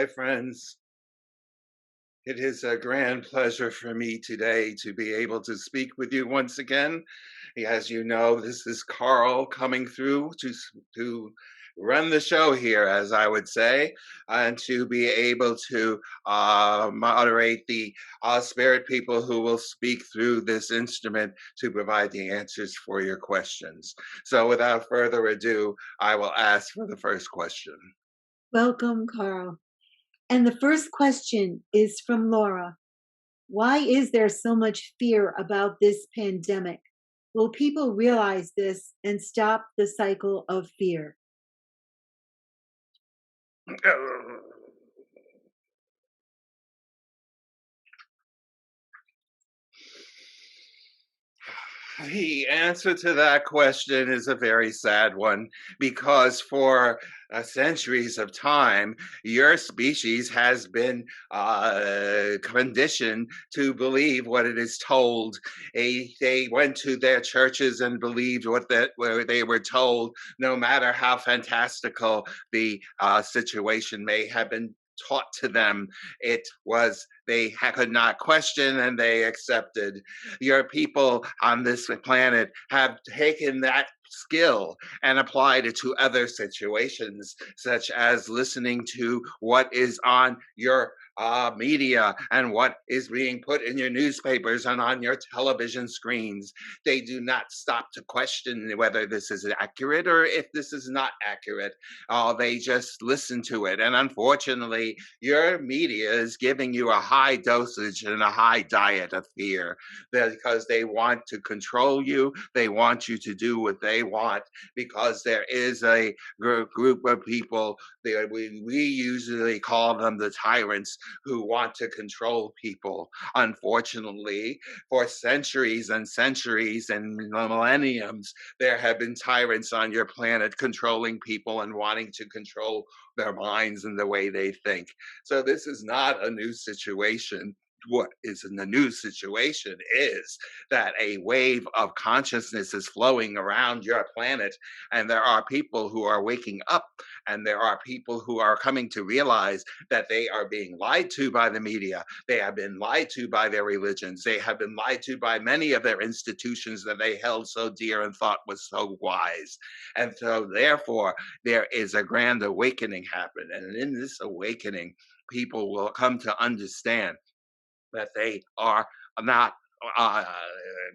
my friends. It is a grand pleasure for me today to be able to speak with you once again. As you know, this is Carl coming through to run the show here, as I would say, and to be able to moderate the spirit people who will speak through this instrument to provide the answers for your questions. So, without further ado, I will ask for the first question. Welcome, Carl. And the first question is from Laura. Why is there so much fear about this pandemic? Will people realize this and stop the cycle of fear? The answer to that question is a very sad one because for centuries of time, your species has been conditioned to believe what it is told. They went to their churches and believed what they were told, no matter how fantastical the situation may have been taught to them. It was could not question and they accepted. Your people on this planet have taken that skill and applied it to other situations, such as listening to what is on your media and what is being put in your newspapers and on your television screens. They do not stop to question whether this is accurate or if this is not accurate. They just listen to it. And unfortunately, your media is giving you a high dosage and a high diet of fear because they want to control you. They want you to do what they want because there is a group of people, we usually call them the tyrants, who want to control people. Unfortunately, for centuries and centuries and millenniums, there have been tyrants on your planet controlling people and wanting to control their minds and the way they think. So this is not a new situation. What is in the new situation is that a wave of consciousness is flowing around your planet, and there are people who are waking up, and there are people who are coming to realize that they are being lied to by the media. They have been lied to by their religions. They have been lied to by many of their institutions that they held so dear and thought was so wise. And so, therefore, there is a grand awakening happen. And in this awakening, people will come to understand that they are not uh,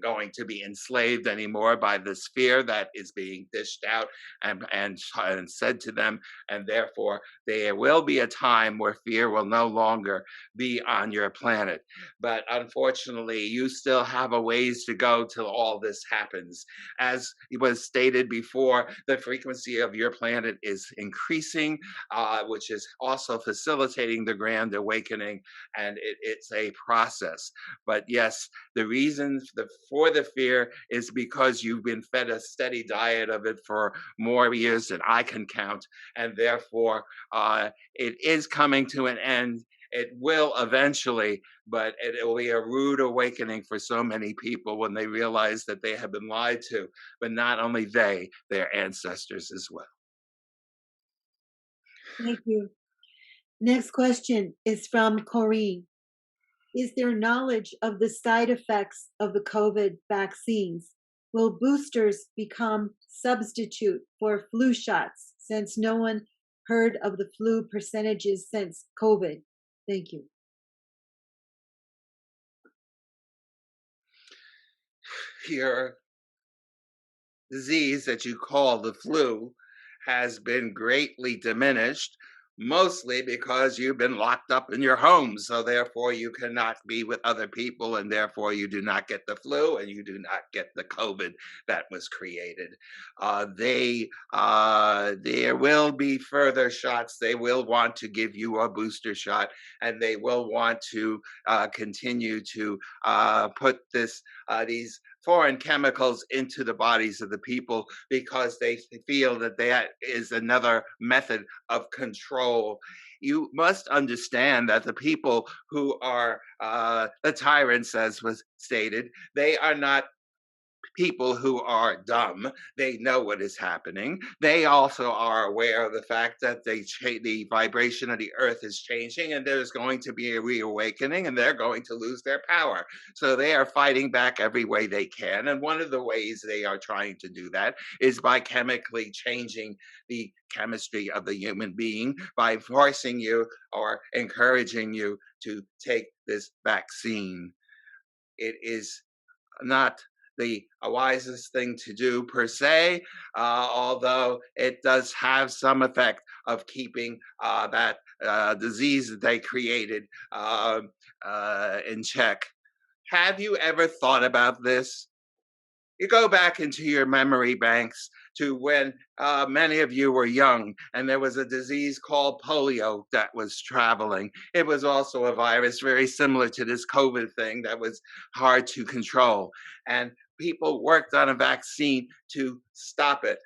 going to be enslaved anymore by this fear that is being dished out and said to them, and therefore there will be a time where fear will no longer be on your planet. But unfortunately, you still have a ways to go till all this happens. As it was stated before, the frequency of your planet is increasing, which is also facilitating the grand awakening, and it's a process. But yes, the reason for the fear is because you've been fed a steady diet of it for more years than I can count, and therefore it is coming to an end. It will eventually, but it will be a rude awakening for so many people when they realize that they have been lied to, but not only they, their ancestors as well. Thank you. Next question is from Corrine. Is there knowledge of the side effects of the COVID vaccines? Will boosters become substitute for flu shots since no one heard of the flu percentages since COVID? Thank you. Your disease that you call the flu has been greatly diminished, mostly because you've been locked up in your home. So, therefore, you cannot be with other people, and therefore, you do not get the flu and you do not get the COVID that was created. There will be further shots. They will want to give you a booster shot, and they will want to continue to put these foreign chemicals into the bodies of the people because they feel that that is another method of control. You must understand that the people who are the tyrants, as was stated, they are not people who are dumb. They know what is happening. They also are aware of the fact that the vibration of the earth is changing and there's going to be a reawakening and they're going to lose their power. So they are fighting back every way they can. And one of the ways they are trying to do that is by chemically changing the chemistry of the human being by forcing you or encouraging you to take this vaccine. It is not the wisest thing to do per se, although it does have some effect of keeping that disease that they created in check. Have you ever thought about this? You go back into your memory banks to when many of you were young and there was a disease called polio that was traveling. It was also a virus very similar to this COVID thing that was hard to control. And people worked on a vaccine to stop it,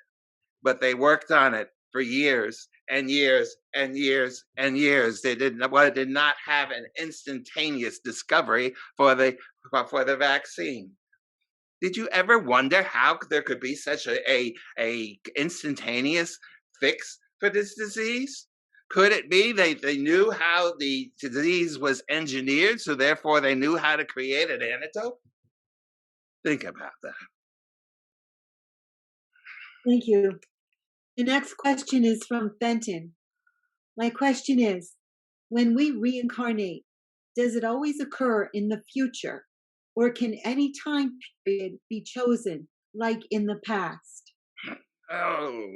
but they worked on it for years and years and years and years. They did not have an instantaneous discovery for the vaccine. Did you ever wonder how there could be such a instantaneous fix for this disease? Could it be they knew how the disease was engineered, so therefore they knew how to create an antidote? Think about that. Thank you. The next question is from Fenton. My question is, when we reincarnate, does it always occur in the future, or can any time period be chosen, like in the past? Oh,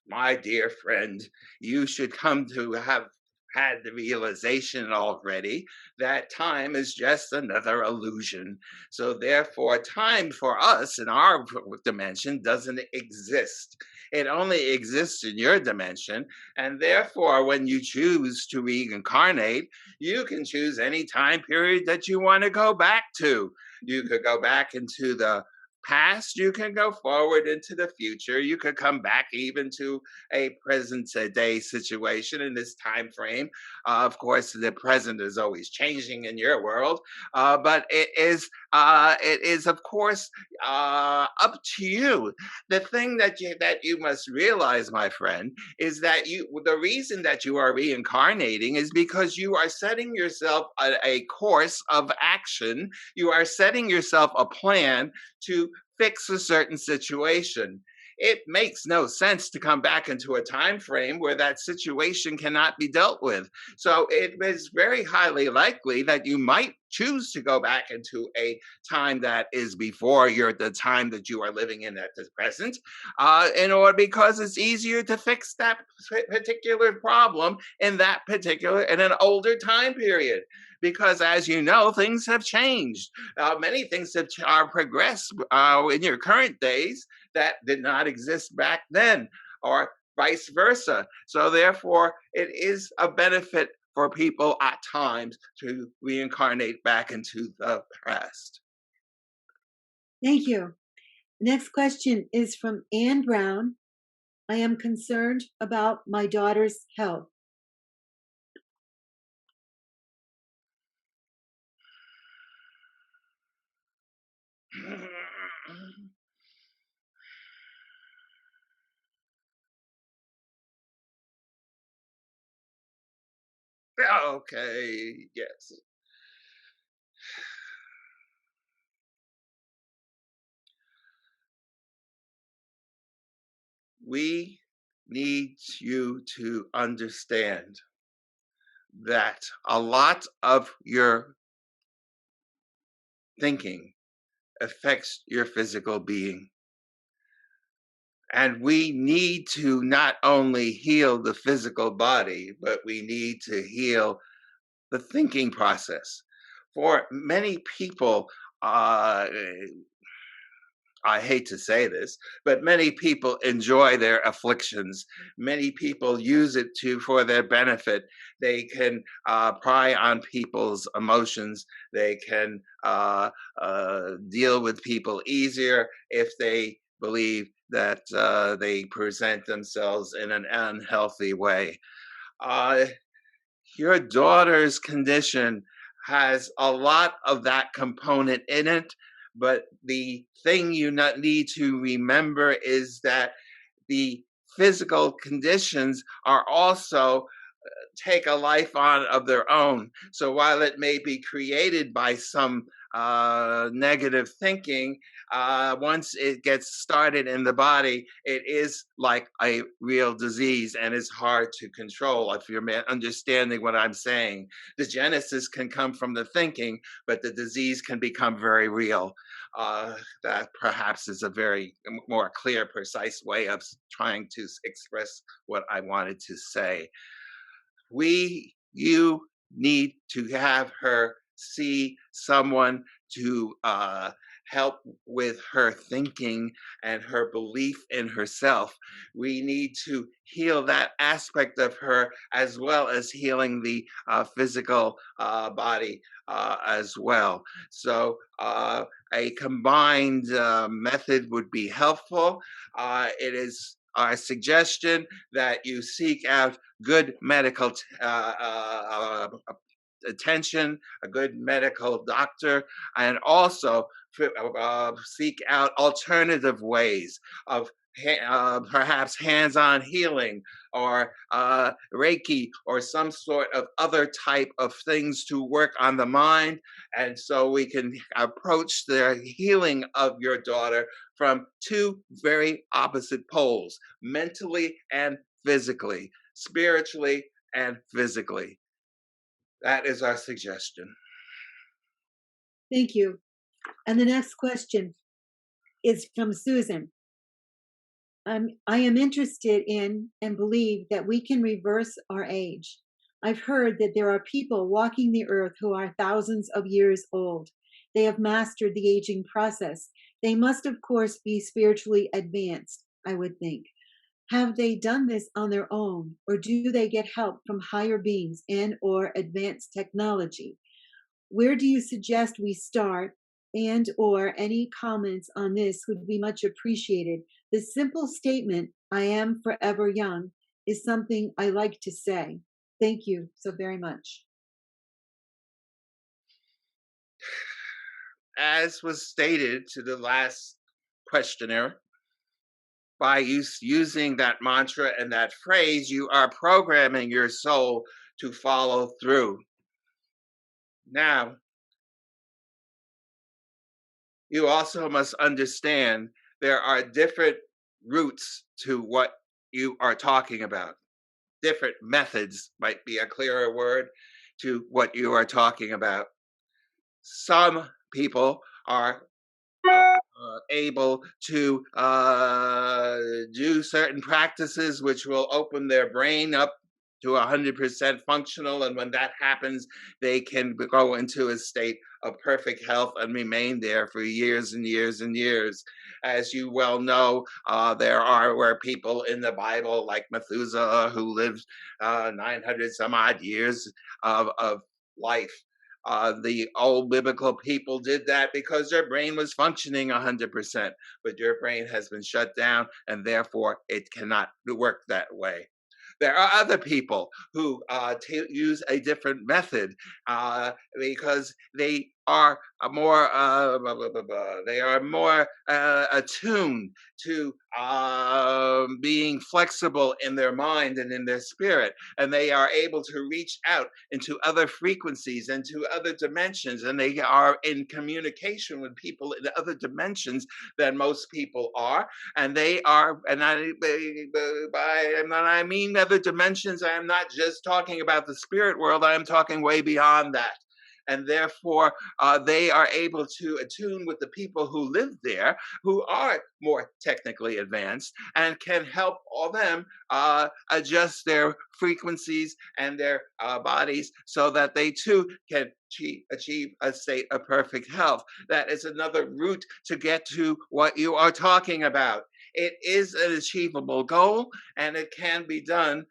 my dear friend, you should come to have had the realization already that time is just another illusion. So, therefore, time for us in our dimension doesn't exist. It only exists in your dimension. And therefore, when you choose to reincarnate, you can choose any time period that you want to go back to. You could go back into the past, you can go forward into the future, you could come back even to a present day situation in this time frame. Of course, the present is always changing in your world, but it is of course up to you. The thing that you must realize, my friend, is that the reason that you are reincarnating is because you are setting yourself a course of action. You are setting yourself a plan to fix a certain situation. It makes no sense to come back into a time frame where that situation cannot be dealt with. So it is very highly likely that you might choose to go back into a time that is before the time that you are living in at the present, in order because it's easier to fix that particular problem in an older time period. Because as you know, things have changed. Many things have are progressed in your current days that did not exist back then, or vice versa. So, therefore, it is a benefit for people at times to reincarnate back into the past. Thank you. Next question is from Anne Brown. I am concerned about my daughter's health. Okay, yes. We need you to understand that a lot of your thinking affects your physical being. And we need to not only heal the physical body, but we need to heal the thinking process. For many people, I hate to say this, but many people enjoy their afflictions. Many people use it for their benefit. They can pry on people's emotions. They can deal with people easier if they believe that they present themselves in an unhealthy way. Uh, your daughter's condition. has a lot of that component in it. But the thing you not need to remember is that the physical conditions are also take a life on of their own. So while it may be created by some negative thinking, once it gets started in the body, it is like a real disease and is hard to control. If you're understanding what I'm saying, the genesis can come from the thinking, but the disease can become very real. That perhaps is a very more clear, precise way of trying to express what I wanted to say. You need to have her see someone to help with her thinking and her belief in herself. We need to heal that aspect of her as well as healing the physical body as well. So a combined method would be helpful. It is our suggestion that you seek out good medical attention, a good medical doctor, and also seek out alternative ways of perhaps hands-on healing or Reiki or some sort of other type of things to work on the mind. And so we can approach the healing of your daughter from two very opposite poles, mentally and physically, spiritually and physically. That is our suggestion. Thank you. And the next question is from Susan. I am interested in and believe that we can reverse our age. I've heard that there are people walking the earth who are thousands of years old. They have mastered the aging process. They must, of course, be spiritually advanced, I would think. Have they done this on their own, or do they get help from higher beings and or advanced technology? Where do you suggest we start? And or any comments on this would be much appreciated. The simple statement, I am forever young, is something I like to say. Thank you so very much. As was stated to the last questionnaire, by using that mantra and that phrase, you are programming your soul to follow through. Now, you also must understand there are different routes to what you are talking about. Different methods might be a clearer word to what you are talking about. Some people are able to do certain practices which will open their brain up to 100% functional. And when that happens, they can go into a state of perfect health and remain there for years and years and years. As you well know, were people in the Bible like Methuselah who lived 900 some odd years of life. The old biblical people did that because their brain was functioning 100%, but your brain has been shut down and therefore it cannot work that way. There are other people who use a different method because they are more attuned to being flexible in their mind and in their spirit, and they are able to reach out into other frequencies and to other dimensions, and they are in communication with people in other dimensions than most people are. And they are, and I mean other dimensions, I am not just talking about the spirit world, I am talking way beyond that. And therefore, they are able to attune with the people who live there, who are more technically advanced, and can help all them adjust their frequencies and their bodies so that they too can achieve a state of perfect health. That is another route to get to what you are talking about. It is an achievable goal, and it can be done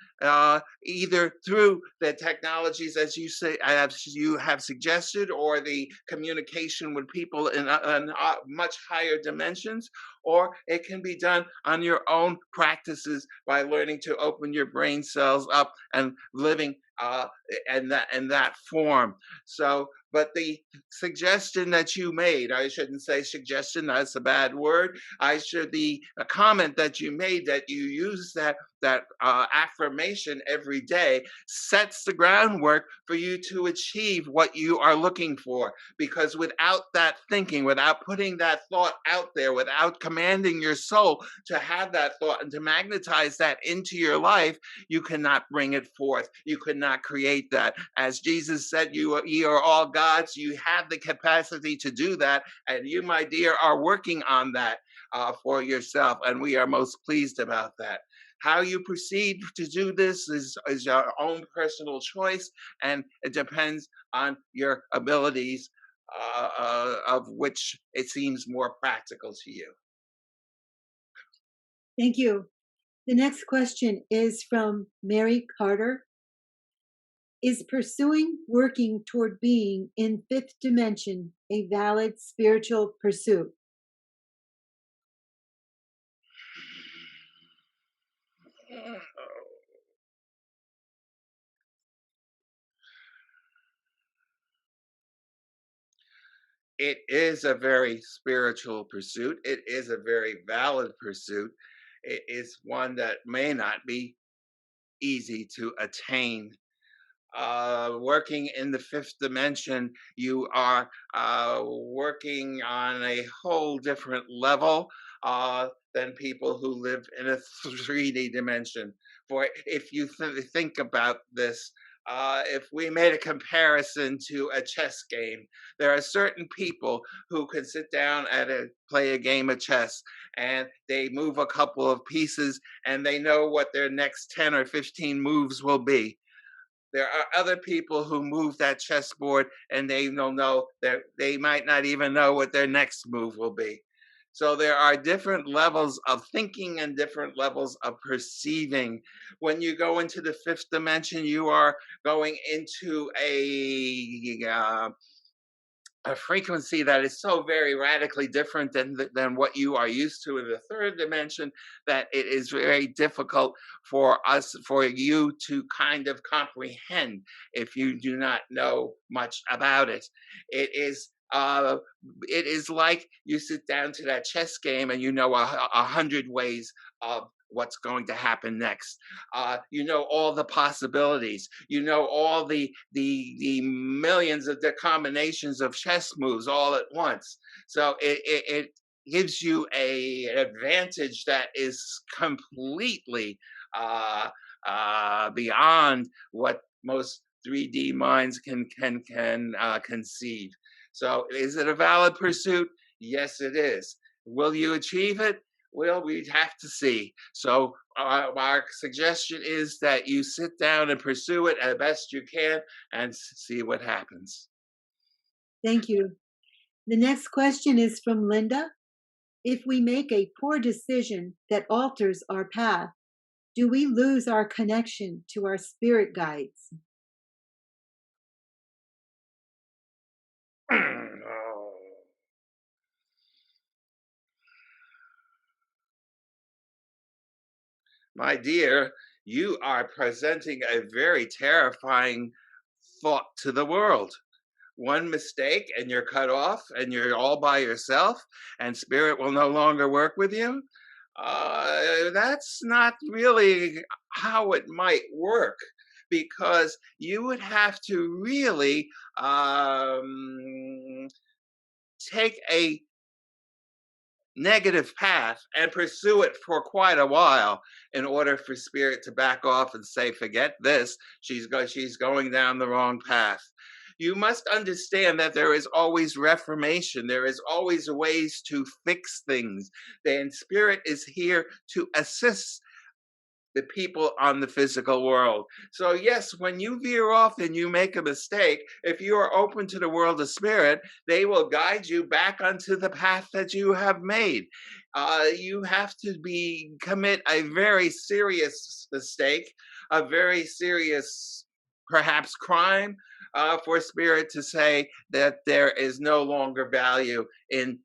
either through the technologies, as you say, as you have suggested, or the communication with people in much higher dimensions, or it can be done on your own practices by learning to open your brain cells up and living in that form. So But the suggestion that you made, I shouldn't say suggestion, that's a bad word. The a comment that you made, that you use that affirmation every day, sets the groundwork for you to achieve what you are looking for. Because without that thinking, without putting that thought out there, without commanding your soul to have that thought and to magnetize that into your life, you cannot bring it forth. You could not create that. As Jesus said, ye are all gods. You have the capacity to do that. And you, my dear, are working on that for yourself. And we are most pleased about that. How you proceed to do this is your own personal choice, and it depends on your abilities, of which it seems more practical to you. Thank you. The next question is from Mary Carter. Is pursuing working toward being in fifth dimension a valid spiritual pursuit? It is a very spiritual pursuit. It is a very valid pursuit. It is one that may not be easy to attain. Working in the fifth dimension, you are working on a whole different level than people who live in a 3D dimension. For if you think about this, if we made a comparison to a chess game, there are certain people who can sit down play a game of chess, and they move a couple of pieces and they know what their next 10 or 15 moves will be. There are other people who move that chessboard and they don't know that they might not even know what their next move will be. So there are different levels of thinking and different levels of perceiving. When you go into the fifth dimension, you are going into a frequency that is so very radically different than what you are used to in the third dimension, that it is very difficult for you to kind of comprehend if you do not know much about it. It is it is like you sit down to that chess game and you know 100 ways of what's going to happen next. You know all the possibilities. You know all the millions of the combinations of chess moves all at once. So it gives you an advantage that is completely beyond what most 3D minds can conceive. So, is it a valid pursuit? Yes, it is. Will you achieve it? Well, we'd have to see. So, our suggestion is that you sit down and pursue it as best you can and see what happens. Thank you. The next question is from Linda. If we make a poor decision that alters our path, do we lose our connection to our spirit guides? Oh, my dear, you are presenting a very terrifying thought to the world. One mistake and you're cut off and you're all by yourself and spirit will no longer work with you. That's not really how it might work, because you would have to really take a negative path and pursue it for quite a while in order for spirit to back off and say, forget this, she's going down the wrong path. You must understand that there is always reformation, there is always ways to fix things. Then spirit is here to assist the people on the physical world. So, yes, when you veer off and you make a mistake, if you are open to the world of spirit, they will guide you back onto the path that you have made. You have to commit a very serious mistake, a very serious, perhaps, crime. For spirit to say that there is no longer value in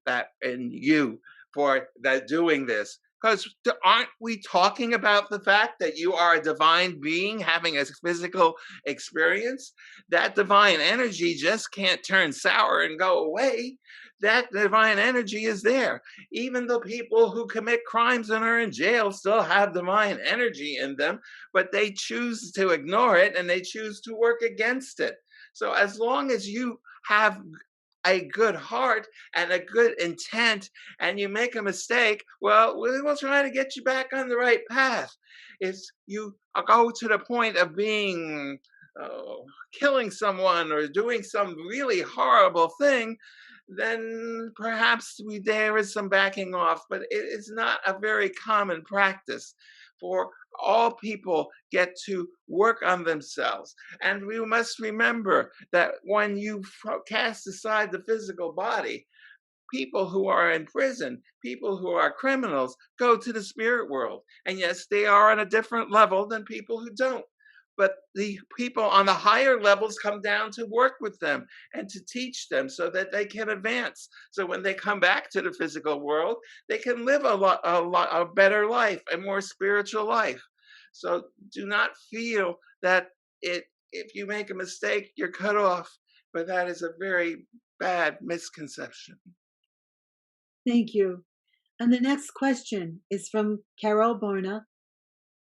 you for that doing this. Because aren't we talking about the fact that you are a divine being having a physical experience? That divine energy just can't turn sour and go away. That divine energy is there. Even the people who commit crimes and are in jail still have divine energy in them, but they choose to ignore it and they choose to work against it. So as long as you have a good heart and a good intent and you make a mistake, well, we will try to get you back on the right path. If you go to the point of being killing someone or doing some really horrible thing, then perhaps there is some backing off, but it is not a very common practice. For all people get to work on themselves. And we must remember that when you cast aside the physical body, people who are in prison, people who are criminals, go to the spirit world. And yes, they are on a different level than people who don't. But the people on the higher levels come down to work with them and to teach them so that they can advance. So when they come back to the physical world, they can live a better life, a more spiritual life. So do not feel that if you make a mistake, you're cut off. But that is a very bad misconception. Thank you. And the next question is from Carol Barna.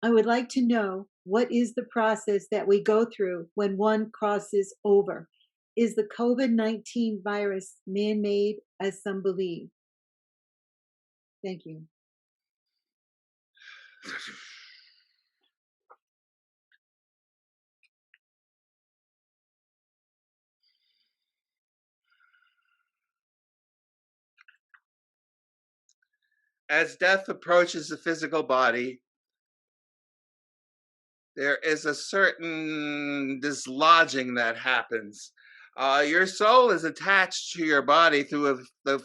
I would like to know, what is the process that we go through when one crosses over? Is the COVID-19 virus man made, as some believe? Thank you. As death approaches the physical body, there is a certain dislodging that happens. Your soul is attached to your body through the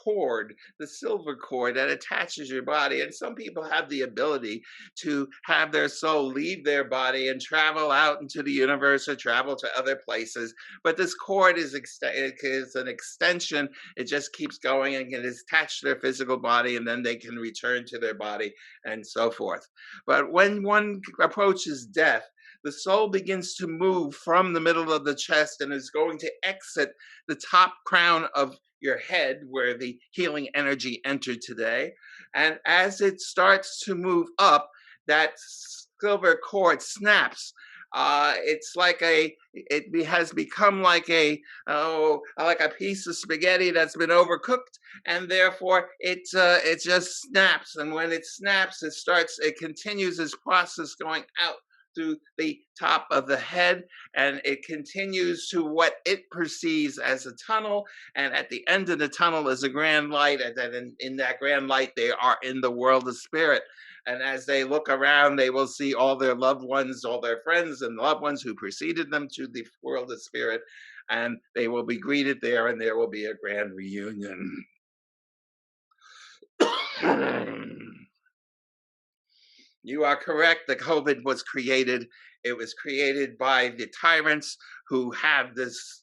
cord, the silver cord that attaches your body. And some people have the ability to have their soul leave their body and travel out into the universe or travel to other places. But this cord is an extension. It just keeps going and it is attached to their physical body, and then they can return to their body and so forth. But when one approaches death, the soul begins to move from the middle of the chest and is going to exit the top crown of your head where the healing energy entered today. And as it starts to move up, that silver cord snaps. It's like has become like a piece of spaghetti that's been overcooked, and therefore it just snaps. And when it snaps, it continues this process going out through the top of the head, and it continues to what it perceives as a tunnel, and at the end of the tunnel is a grand light, and then in that grand light they are in the world of spirit. And as they look around, they will see all their loved ones, all their friends and loved ones who preceded them to the world of spirit, and they will be greeted there, and there will be a grand reunion. You are correct. The COVID was created. It was created by the tyrants who have this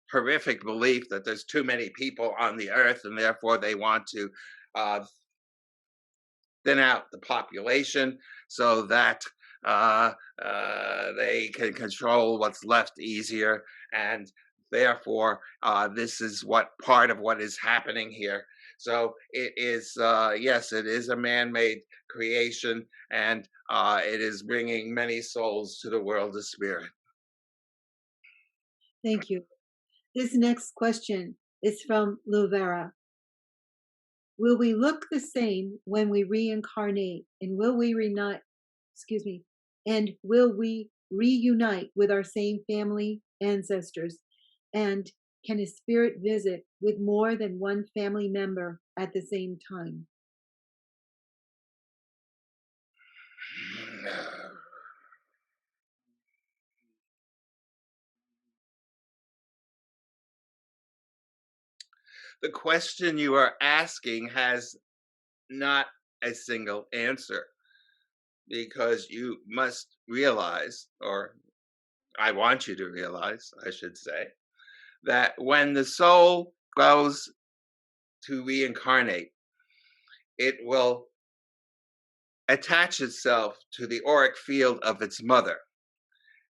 horrific belief that there's too many people on the earth, and therefore they want to uh, thin out the population so that they can control what's left easier. And therefore, this is what part of what is happening here. So it is, yes, it is a man-made creation, and it is bringing many souls to the world of spirit. Thank you. This next question is from Luvera. Will we look the same when we reincarnate? And will we reunite? Excuse me. And will we reunite with our same family ancestors? And can a spirit visit with more than one family member at the same time? The question you are asking has not a single answer, because you must realize, or I want you to realize, I should say, that when the soul goes to reincarnate, it will attach itself to the auric field of its mother.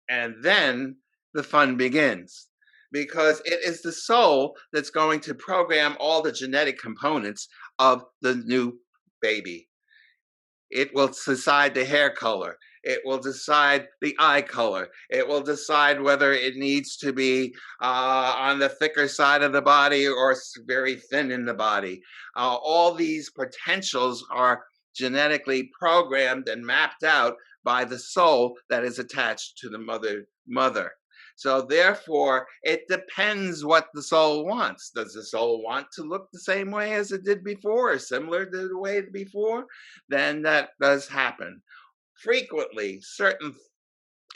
And then the fun begins because it is the soul that's going to program all the genetic components of the new baby. It will decide the hair color. It will decide the eye color. It will decide whether it needs to be on the thicker side of the body or very thin in the body. All these potentials are genetically programmed and mapped out by the soul that is attached to the mother. So therefore, it depends what the soul wants. Does the soul want to look the same way as it did before, or similar to the way before? Then that does happen. Frequently, certain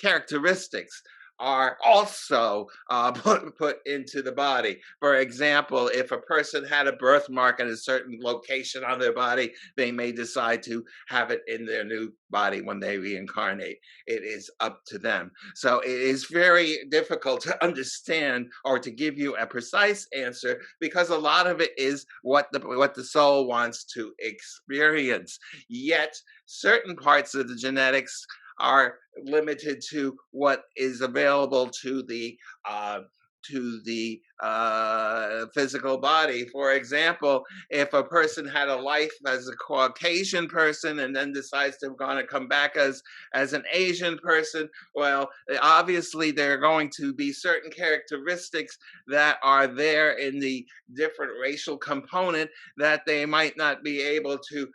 characteristics are also put into the body. For example, if a person had a birthmark in a certain location on their body, they may decide to have it in their new body when they reincarnate. It is up to them. So it is very difficult to understand or to give you a precise answer because a lot of it is what the soul wants to experience. Yet certain parts of the genetics are limited to what is available uh, to the physical body. For example, if a person had a life as a Caucasian person and then decides to going to come back as an Asian person, well, obviously there are going to be certain characteristics that are there in the different racial component that they might not be able to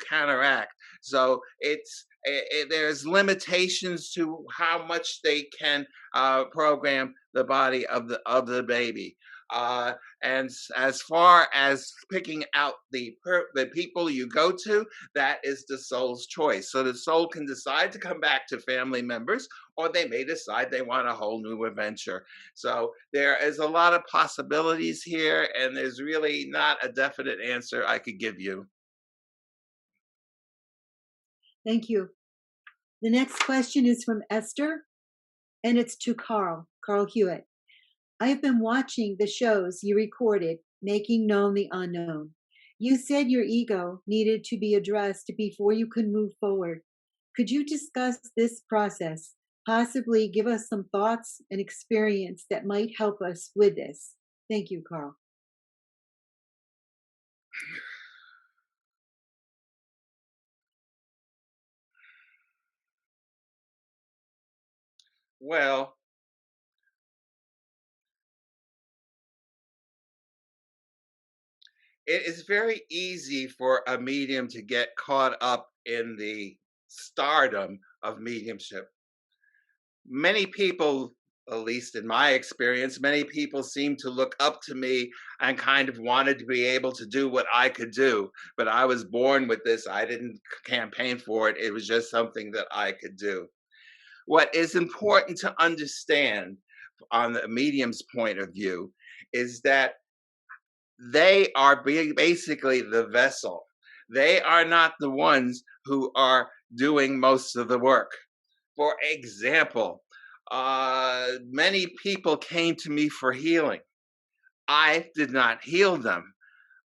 counteract. So there's limitations to how much they can program the body of the baby. Uh, and as far as picking out the people you go to, that is the soul's choice. So the soul can decide to come back to family members, or they may decide they want a whole new adventure. So there is a lot of possibilities here, and there's really not a definite answer I could give you. Thank you. The next question is from Esther, and it's to Carl Hewitt. I have been watching the shows you recorded, Making Known the Unknown. You said your ego needed to be addressed before you could move forward. Could you discuss this process? Possibly give us some thoughts and experience that might help us with this. Thank you, Carl. Well, it is very easy for a medium to get caught up in the stardom of mediumship. Many people, at least in my experience, many people seem to look up to me and kind of wanted to be able to do what I could do. But I was born with this. I didn't campaign for it. It was just something that I could do. What is important to understand on the medium's point of view is that they are basically the vessel. They are not the ones who are doing most of the work. For example, many people came to me for healing. I did not heal them.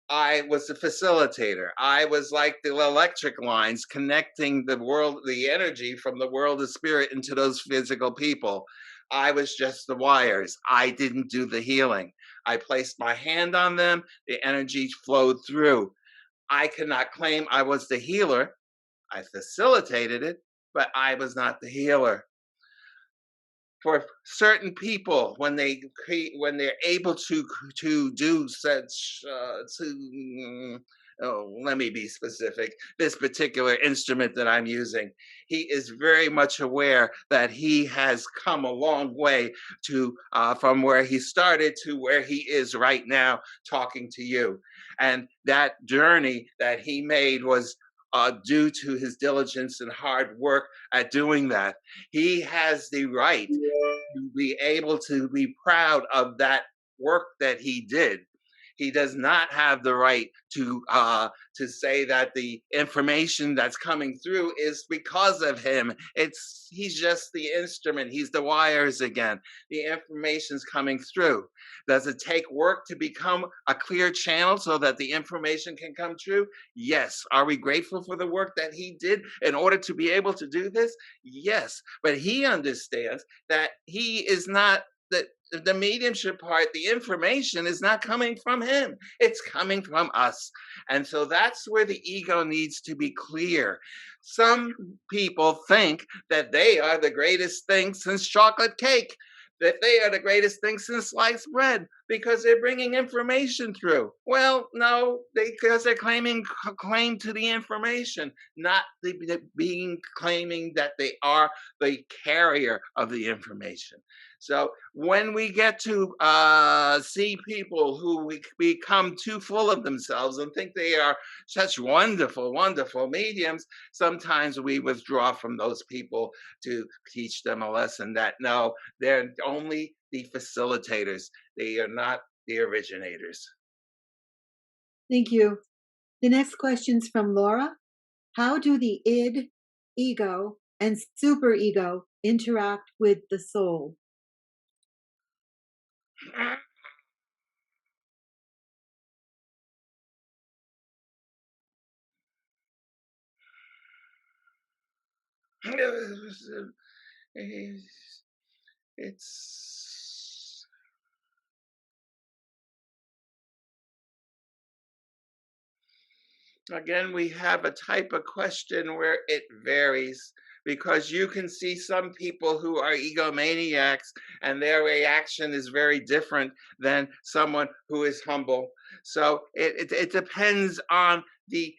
I was a facilitator. I was like the electric lines connecting the world, the energy from the world of spirit into those physical people. I was just the wires. I didn't do the healing. I placed my hand on them, the energy flowed through. I cannot claim I was the healer. I facilitated it, but I was not the healer. For certain people, when they're able to do such let me be specific, this particular instrument that I'm using, he is very much aware that he has come a long way to from where he started to where he is right now talking to you, and that journey that he made was due to his diligence and hard work at doing that. He has the right to be able to be proud of that work that he did. He does not have the right to say that the information that's coming through is because of him. He's just the instrument. He's the wires again. The information's coming through. Does it take work to become a clear channel so that the information can come through? Yes. Are we grateful for the work that he did in order to be able to do this? Yes. But he understands that he is not the mediumship part, the information is not coming from him. It's coming from us. And so that's where the ego needs to be clear. Some people think that they are the greatest thing since chocolate cake, that they are the greatest thing since sliced bread because they're bringing information through. Well, no, because they're claiming claim to the information, not being claiming that they are the carrier of the information. So when we get to see people who become too full of themselves and think they are such wonderful, wonderful mediums, sometimes we withdraw from those people to teach them a lesson that no, they're only the facilitators. They are not the originators. Thank you. The next question's from Laura. How do the id, ego, and superego interact with the soul? It's again, we have a type of question where it varies because you can see some people who are egomaniacs and their reaction is very different than someone who is humble. So it depends on the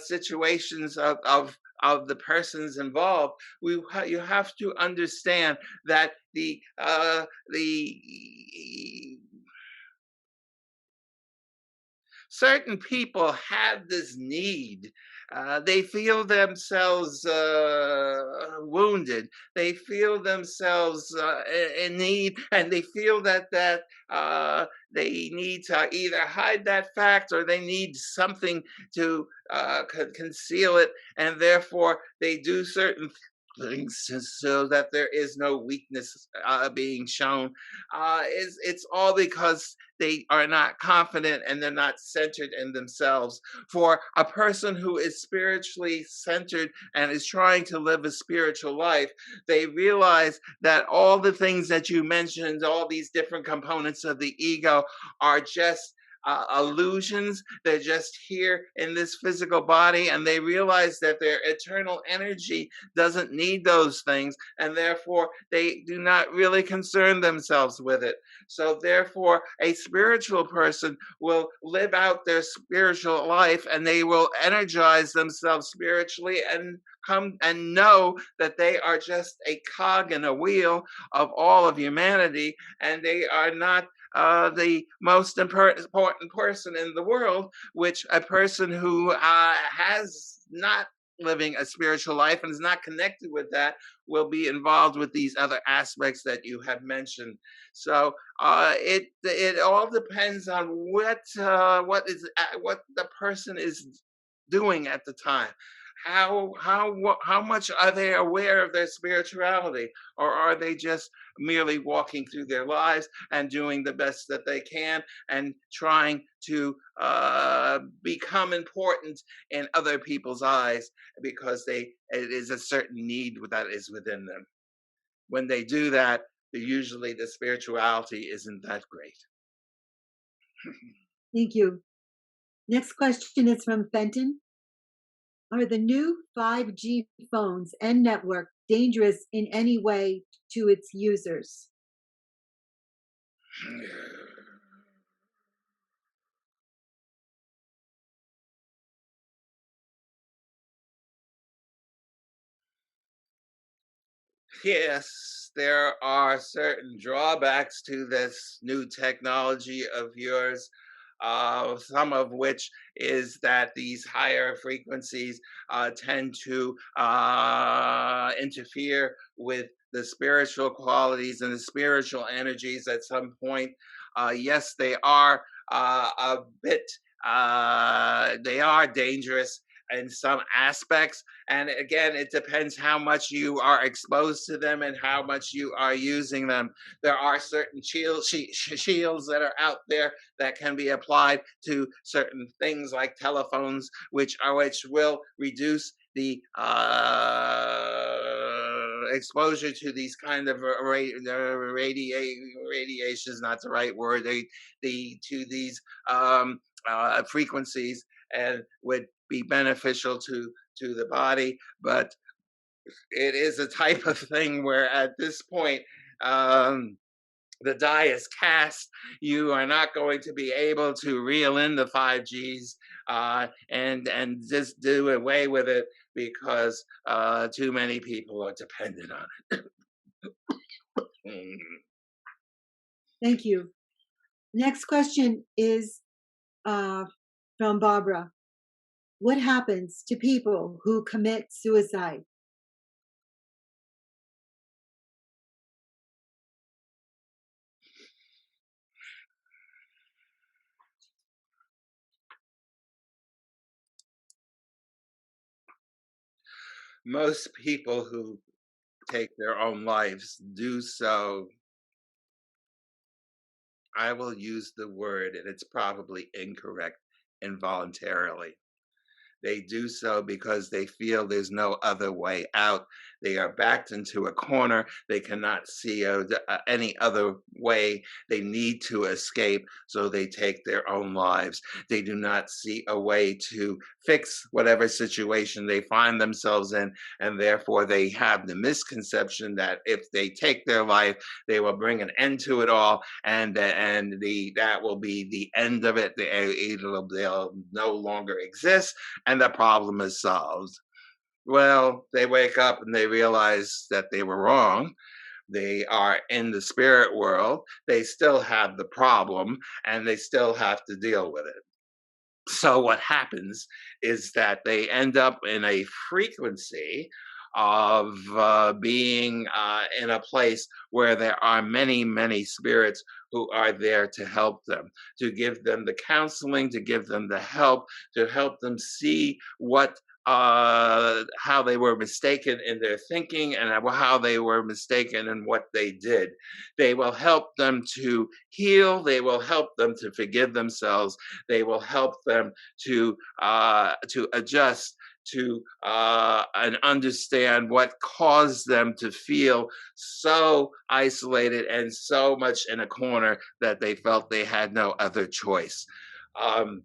situations of the persons involved. You have to understand that the certain people have this need. They feel themselves wounded. They feel themselves in need, and they feel that they need to either hide that fact or they need something to conceal it, and therefore they do certain things so that there is no weakness being shown. It's all because they are not confident and they're not centered in themselves. For a person who is spiritually centered and is trying to live a spiritual life, they realize that all the things that you mentioned, all these different components of the ego, are just illusions. They're just here in this physical body, and they realize that their eternal energy doesn't need those things, and therefore they do not really concern themselves with it. So, therefore, a spiritual person will live out their spiritual life and they will energize themselves spiritually and come and know that they are just a cog in a wheel of all of humanity, and they are not the most important person in the world, which a person who has not living a spiritual life and is not connected with that will be involved with these other aspects that you have mentioned. So it all depends on what the person is doing at the time. How much are they aware of their spirituality, or are they just merely walking through their lives and doing the best that they can and trying to become important in other people's eyes because it is a certain need that is within them. When they do that, usually the spirituality isn't that great. Thank you. Next question is from Fenton. Are the new 5G phones and network dangerous in any way to its users? Yes, there are certain drawbacks to this new technology of yours, some of which is that these higher frequencies tend to interfere with the spiritual qualities and the spiritual energies at some point. Yes, they are a bit. They are dangerous in some aspects, and again, it depends how much you are exposed to them and how much you are using them. There are certain shields that are out there that can be applied to certain things like telephones, which will reduce the exposure to these kind of radiation is not the right word. To these frequencies, and would be beneficial to the body. But it is a type of thing where at this point, um, the die is cast. You are not going to be able to reel in the 5Gs and just do away with it because too many people are dependent on it. Mm. Thank you. Next question is uh, from Barbara. What happens to people who commit suicide? Most people who take their own lives do so, I will use the word, and it's probably incorrect, involuntarily. They do so because they feel there's no other way out. They are backed into a corner. They cannot see any other way. They need to escape, so they take their own lives. They do not see a way to fix whatever situation they find themselves in, and therefore they have the misconception that if they take their life, they will bring an end to it all, and that will be the end of it. They'll no longer exist and the problem is solved. Well, they wake up and they realize that they were wrong. They are in the spirit world. They still have the problem and they still have to deal with it. So, what happens is that they end up in a frequency of being in a place where there are many, many spirits who are there to help them, to give them the counseling, to give them the help, to help them see how they were mistaken in their thinking and how they were mistaken in what they did. They will help them to heal. They will help them to forgive themselves. They will help them to adjust and understand what caused them to feel so isolated and so much in a corner that they felt they had no other choice. Um,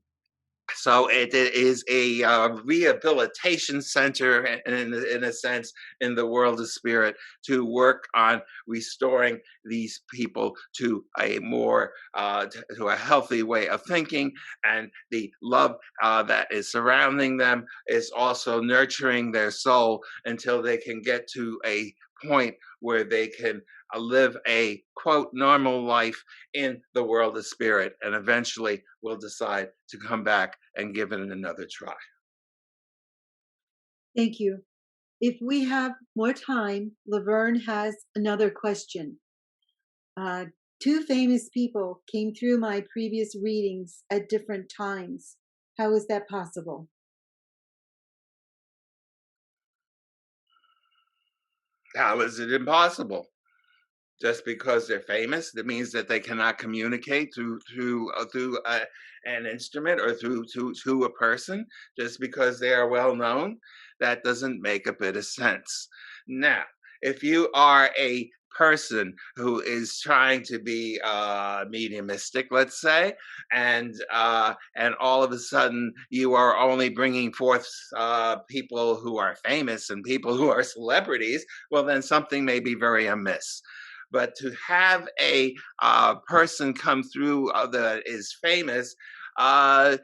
so it is a rehabilitation center in a sense in the world of spirit to work on restoring these people to a more to a healthy way of thinking, and the love that is surrounding them is also nurturing their soul until they can get to a point where they can live a quote normal life in the world of spirit, and eventually will decide to come back and give it another try. Thank you. If we have more time, Laverne has another question. Uh, Two famous people came through my previous readings at different times. How is that possible? How is it impossible? Just because they're famous, that means that they cannot communicate through an instrument or through a person. Just because they are well known, that doesn't make a bit of sense. Now, if you are a person who is trying to be mediumistic, let's say, and all of a sudden you are only bringing forth people who are famous and people who are celebrities, well, then something may be very amiss. But to have a person come through that is famous, uh,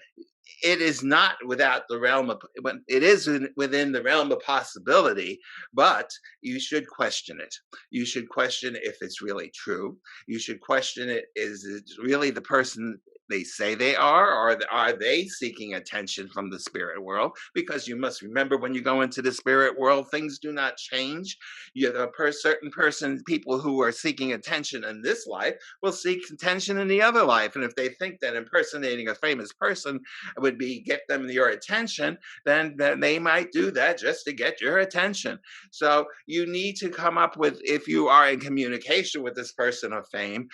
it is not without the realm of, it is within the realm of possibility, but you should question it. You should question if it's really true. You should question it, is it really the person they say they are, or are they seeking attention from the spirit world? Because you must remember, when you go into the spirit world, things do not change. You're a certain person, people who are seeking attention in this life will seek attention in the other life. And if they think that impersonating a famous person would be get them your attention, then they might do that just to get your attention. So you need to come up with, if you are in communication with this person of fame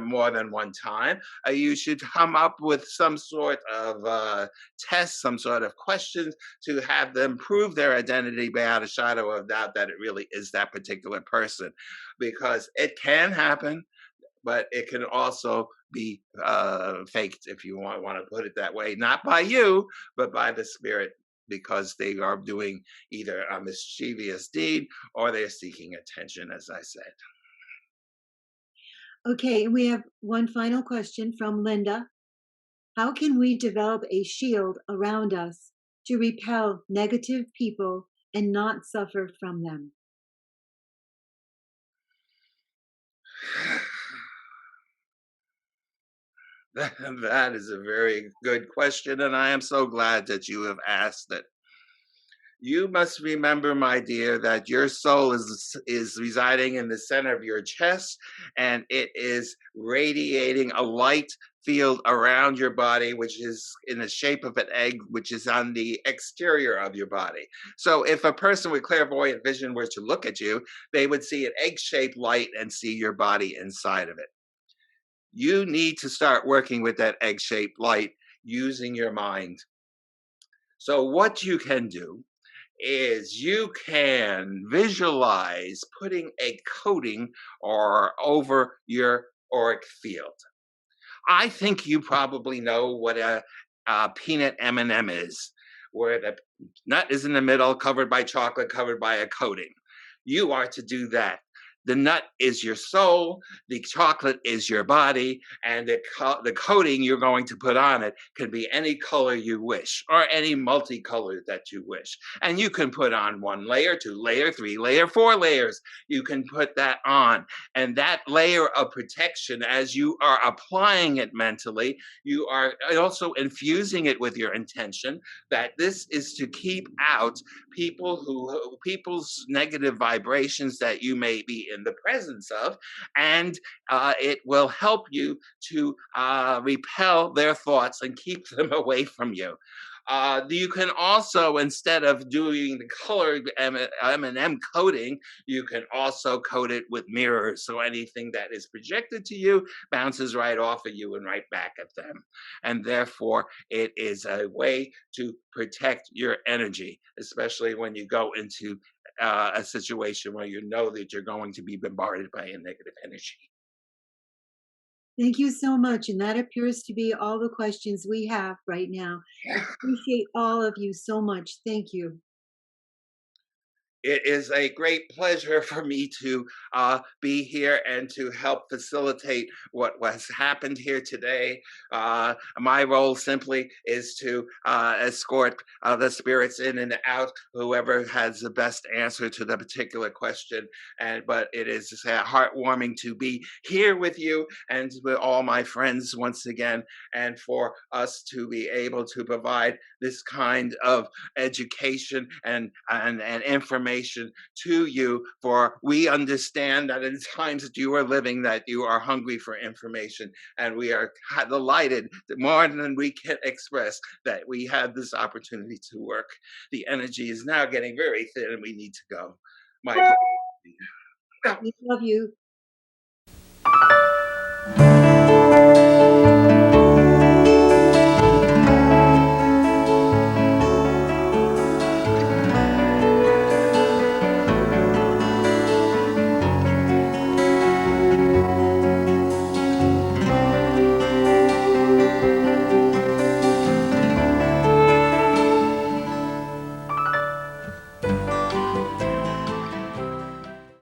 more than one time, you should come up with some sort of test, some sort of questions to have them prove their identity without a shadow of doubt that it really is that particular person. Because it can happen, but it can also be faked, if you want to put it that way, not by you, but by the spirit, because they are doing either a mischievous deed or they're seeking attention, as I said. Okay, and we have one final question from Linda. How can we develop a shield around us to repel negative people and not suffer from them? That is a very good question, and I am so glad that you have asked it. You must remember, my dear, that your soul is residing in the center of your chest, and it is radiating a light field around your body, which is in the shape of an egg, which is on the exterior of your body. So, if a person with clairvoyant vision were to look at you, they would see an egg-shaped light and see your body inside of it. You need to start working with that egg-shaped light using your mind. So, what you can do is you can visualize putting a coating or over your auric field. I think you probably know what a peanut M&M is, where the nut is in the middle, covered by chocolate, covered by a coating. You are to do that. The nut is your soul, the chocolate is your body, and the coating you're going to put on it can be any color you wish, or any multicolor that you wish. And you can put on one layer, two layer, three layer, four layers. You can put that on. And that layer of protection, as you are applying it mentally, you are also infusing it with your intention that this is to keep out people's negative vibrations that you may be in the presence of, and it will help you to repel their thoughts and keep them away from you. You can also, instead of doing the colored M&M coating, you can also coat it with mirrors. So anything that is projected to you bounces right off of you and right back at them. And therefore, it is a way to protect your energy, especially when you go into a situation where you know that you're going to be bombarded by a negative energy. Thank you so much. And that appears to be all the questions we have right now. Appreciate all of you so much. Thank you. It is a great pleasure for me to be here and to help facilitate what has happened here today. My role simply is to escort the spirits in and out, whoever has the best answer to the particular question. But it is heartwarming to be here with you and with all my friends once again, and for us to be able to provide this kind of education and information to you, for we understand that in times that you are living, that you are hungry for information, and we are delighted more than we can express that we have this opportunity to work. The energy is now getting very thin and we need to go. My We love you.